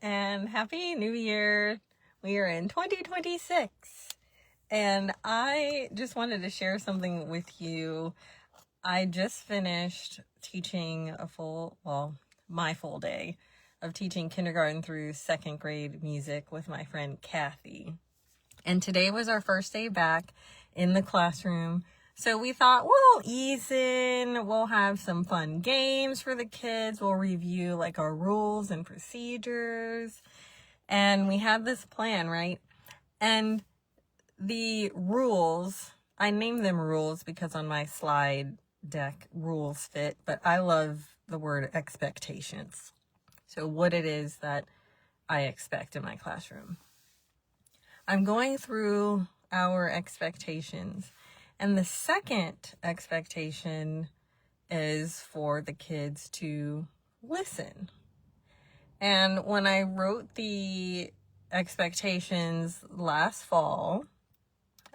and Happy New Year. We are in 2026, and I just wanted to share something with you. I just finished teaching my full day of teaching kindergarten through second grade music with my friend Kathy. And today was our first day back in the classroom. So we thought we'll ease in, we'll have some fun games for the kids, we'll review like our rules and procedures. And we had this plan, right? And the rules, I named them rules because on my slide deck rules fit, but I love the word expectations. So what it is that I expect in my classroom. I'm going through our expectations. And the second expectation is for the kids to listen. And when I wrote the expectations last fall,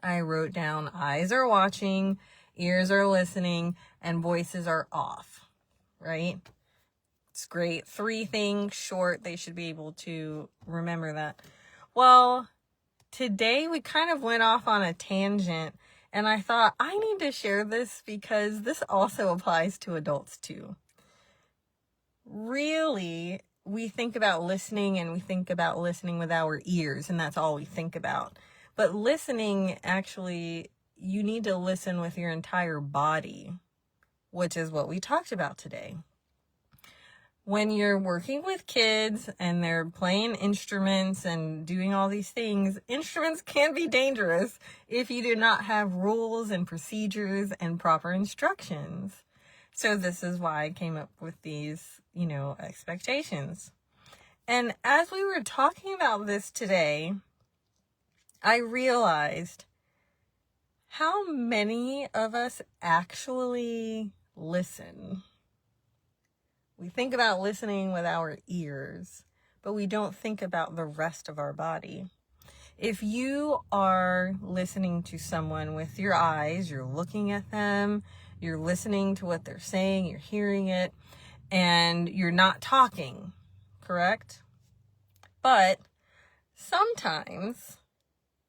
I wrote down eyes are watching, ears are listening, and voices are off, right? It's great. 3 things short. They should be able to remember that. Well, today we kind of went off on a tangent, and I thought I need to share this because this also applies to adults too. Really, we think about listening and we think about listening with our ears, and that's all we think about. But listening, actually, you need to listen with your entire body, which is what we talked about today. When you're working with kids and they're playing instruments and doing all these things, instruments can be dangerous if you do not have rules and procedures and proper instructions. So this is why I came up with these, expectations. And as we were talking about this today, I realized how many of us actually listen. We think about listening with our ears, but we don't think about the rest of our body. If you are listening to someone with your eyes, you're looking at them, you're listening to what they're saying, you're hearing it, and you're not talking, correct? But sometimes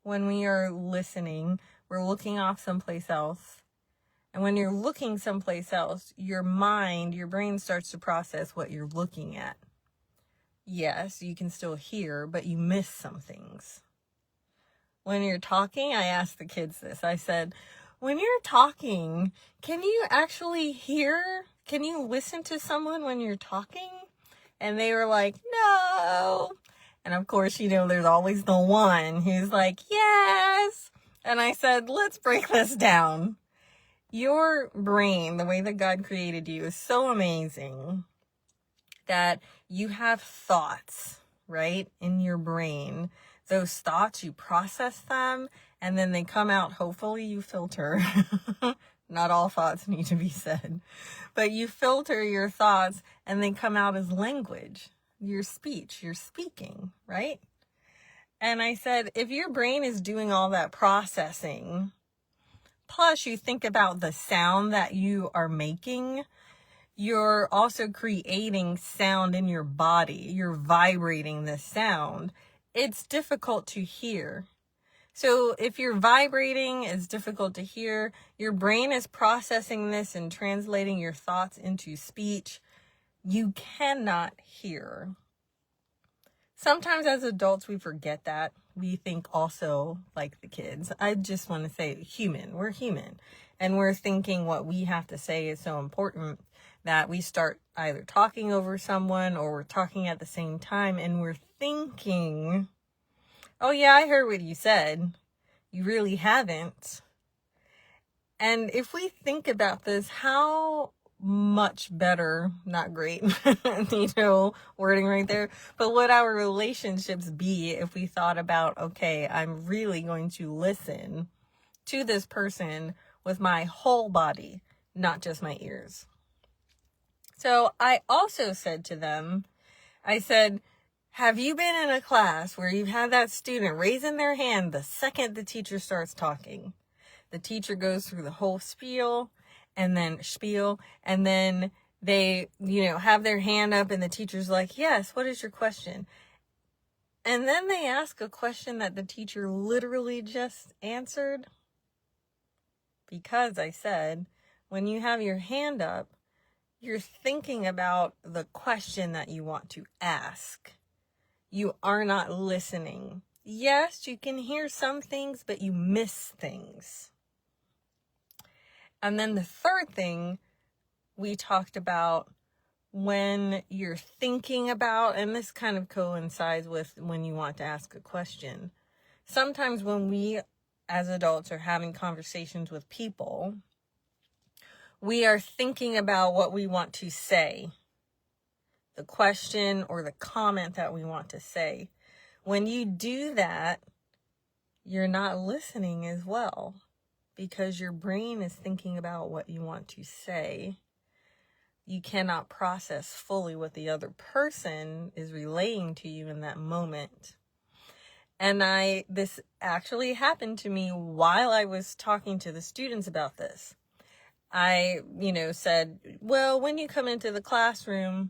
when we are listening, we're looking off someplace else. And when you're looking someplace else, your brain starts to process what you're looking at. Yes, you can still hear, but you miss some things. When you're talking, I asked the kids this. I said, when you're talking, can you actually hear? Can you listen to someone when you're talking? And they were like, no. And of course, there's always the one who's like, yes. And I said, let's break this down. Your brain, the way that God created you, is so amazing that you have thoughts, right, in your brain. Those thoughts, you process them, and then they come out. Hopefully you filter. Not all thoughts need to be said. But you filter your thoughts, and they come out as language, your speech, your speaking, right? And I said, if your brain is doing all that processing, plus you think about the sound that you are making, you're also creating sound in your body. You're vibrating this sound. It's difficult to hear. So if you're vibrating, it's difficult to hear. Your brain is processing this and translating your thoughts into speech. You cannot hear. Sometimes as adults, we forget that. We think also like the kids. I just want to say human. We're human. And we're thinking what we have to say is so important that we start either talking over someone or we're talking at the same time and we're thinking, oh yeah, I heard what you said. You really haven't. And if we think about this, how much better, not great, wording right there, but would our relationships be if we thought about, okay, I'm really going to listen to this person with my whole body, not just my ears. So I also said to them, I said, have you been in a class where you've had that student raising their hand the second the teacher starts talking? The teacher goes through the whole spiel, and then they, have their hand up and the teacher's like, yes, what is your question? And then they ask a question that the teacher literally just answered. Because I said, when you have your hand up, you're thinking about the question that you want to ask. You are not listening. Yes, you can hear some things, but you miss things. And then the third thing we talked about, when you're thinking about, and this kind of coincides with when you want to ask a question. Sometimes when we as adults are having conversations with people, we are thinking about what we want to say, the question or the comment that we want to say. When you do that, you're not listening as well, because your brain is thinking about what you want to say. You cannot process fully what the other person is relaying to you in that moment. And this actually happened to me while I was talking to the students about this. I, said, well, when you come into the classroom,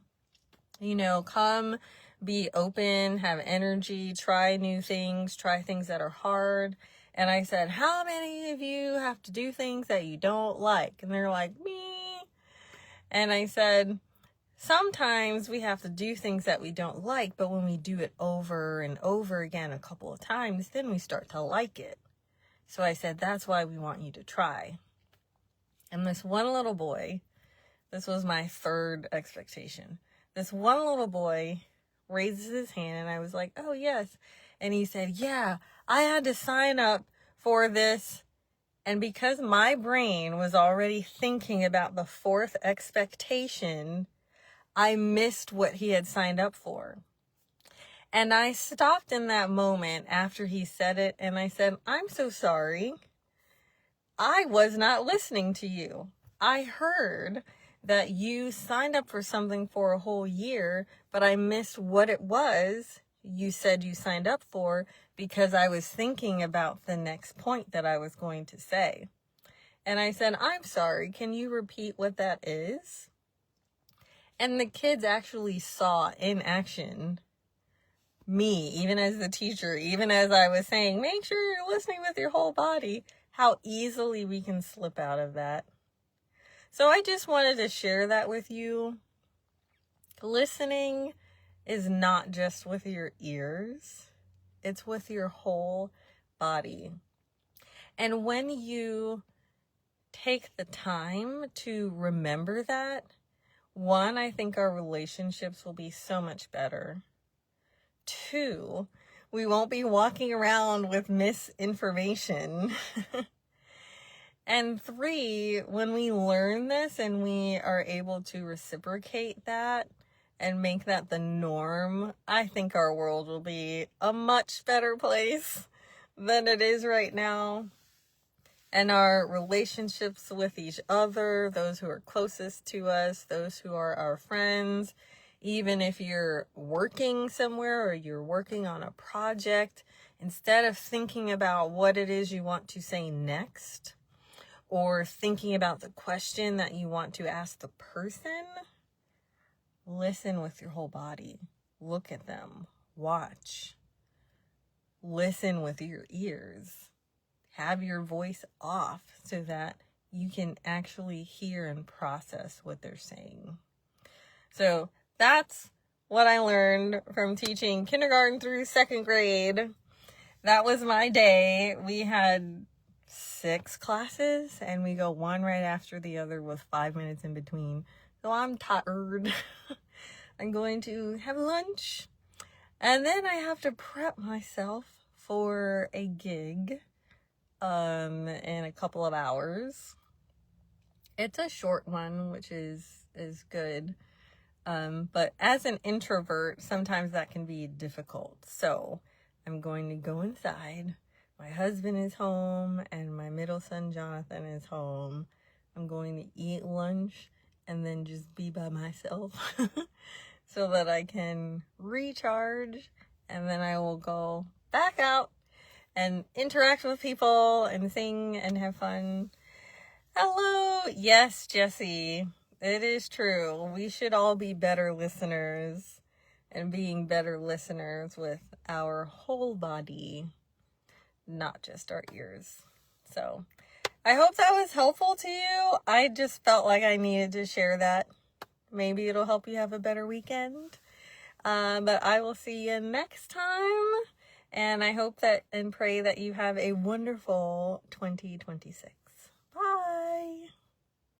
come be open, have energy, try new things, try things that are hard. And I said, how many of you have to do things that you don't like? And they're like, me. And I said, sometimes we have to do things that we don't like, but when we do it over and over again a couple of times, then we start to like it. So I said, that's why we want you to try. And this one little boy, this was my third expectation. This one little boy raises his hand, and I was like, oh, yes. And he said, yeah, I had to sign up for this. And because my brain was already thinking about the fourth expectation, I missed what he had signed up for. And I stopped in that moment after he said it, and I said, I'm so sorry. I was not listening to you. I heard that you signed up for something for a whole year, but I missed what it was you said you signed up for because I was thinking about the next point that I was going to say. And I said, I'm sorry, can you repeat what that is? And the kids actually saw in action me, even as the teacher, even as I was saying, make sure you're listening with your whole body, how easily we can slip out of that. So I just wanted to share that with you. Listening is not just with your ears, it's with your whole body. And when you take the time to remember that, one, I think our relationships will be so much better. Two, we won't be walking around with misinformation. And three, when we learn this and we are able to reciprocate that and make that the norm, I think our world will be a much better place than it is right now. And our relationships with each other, those who are closest to us, those who are our friends, even if you're working somewhere or you're working on a project, instead of thinking about what it is you want to say next, or thinking about the question that you want to ask the person, listen with your whole body. Look at them. Watch. Listen with your ears. Have your voice off so that you can actually hear and process what they're saying. So that's what I learned from teaching kindergarten through second grade. That was my day. We had 6 classes, and we go one right after the other with 5 minutes in between. So I'm tired. I'm going to have lunch, and then I have to prep myself for a gig in a couple of hours. It's a short one, which is good. But as an introvert, sometimes that can be difficult. So I'm going to go inside. My husband is home and my middle son, Jonathan, is home. I'm going to eat lunch and then just be by myself so that I can recharge, and then I will go back out and interact with people and sing and have fun. Hello. Yes, Jessie, it is true. We should all be better listeners. and being better listeners with our whole body, not just our ears. So I hope that was helpful to you. I just felt like I needed to share that. Maybe it'll help you have a better weekend. But I will see you next time. And I hope that and pray that you have a wonderful 2026.